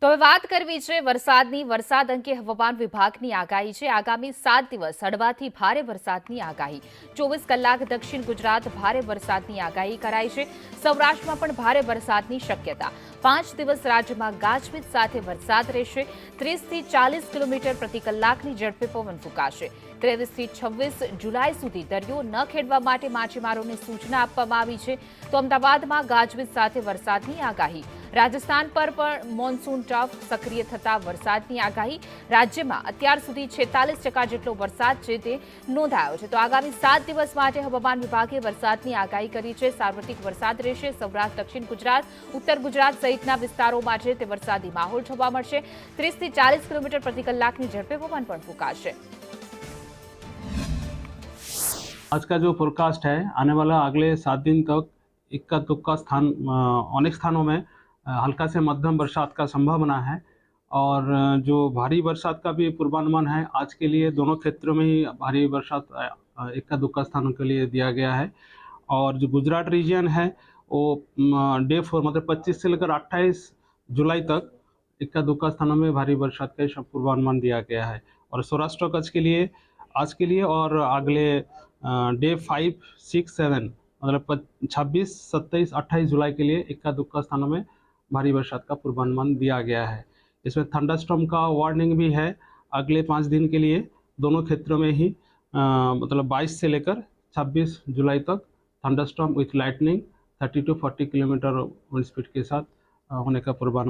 તો હવે વાત કરવી છે વરસાદની. વરસાદ અંગે હવામાન વિભાગની આગાહી છે. આગામી 7 દિવસ હળવાથી ભારે વરસાદની આગાહી. 24 કલાક દક્ષિણ ગુજરાત ભારે વરસાદની આગાહી કરાઈ છે. સૌરાષ્ટ્રમાં પણ ભારે વરસાદની શક્યતા. 5 દિવસ રાજ્યમાં ગાજવીજ સાથે વરસાદ રહેશે. 30 થી 40 કિલોમીટર પ્રતિ કલાકની ઝડપે પવન ફૂંકાશે. 23 થી 26 જુલાઈ સુધી દરિયો ન ખેડવા માટે માછીમારોને સૂચના આપવામાં આવી છે. તો અમદાવાદમાં ગાજવીજ સાથે વરસાદની આગાહી. રાજસ્થાન પર પણ મોન્સૂન ટ્રફ સક્રિય થતા વરસાદની આગાહી. રાજ્યમાં અત્યાર સુધી 46% જેટલો વરસાદ છે તે નોંધાયો છે. તો આગામી 7 દિવસ માટે હવામાન વિભાગે વરસાદની આગાહી કરી છે. સાર્વત્રિક વરસાદ રહેશે. સૌરાષ્ટ્ર, દક્ષિણ ગુજરાત, ઉત્તર ગુજરાત સહિતના વિસ્તારોમાં છે તે વરસાદી માહોલ જોવા મળશે. 30 થી 40 કિલોમીટર પ્રતિ કલાકની ઝડપે પવન પણ ફૂંકાશે. आज का जो फोरकास्ट है आने वाला अगले 7 दिन तक इक्का दुक्का अनेक स्थानों में हल्का से मध्यम बरसात का संभावना है और जो भारी बरसात का भी पूर्वानुमान है आज के लिए दोनों क्षेत्रों में ही भारी बरसात इक्का दुक्का स्थानों के लिए दिया गया है। और जो गुजरात रीजन है वो डे 4 मतलब 25 से लेकर 28 जुलाई तक इक्का दुक्का स्थानों में भारी बरसात का पूर्वानुमान दिया गया है। और सौराष्ट्र कच्छ के लिए आज के लिए और अगले डे 5, 6, 7 मतलब 26, 27, 28 जुलाई के लिए इक्का दुक्का स्थानों में भारी बरसात का पूर्वानुमान दिया गया है। इसमें थंडरस्टॉर्म का वार्निंग भी है अगले 5 दिन के लिए दोनों क्षेत्रों में ही मतलब 22 से लेकर 26 जुलाई तक thunderstorm with lightning 30 to 40 kilometre wind speed के साथ होने का पूर्वानुमान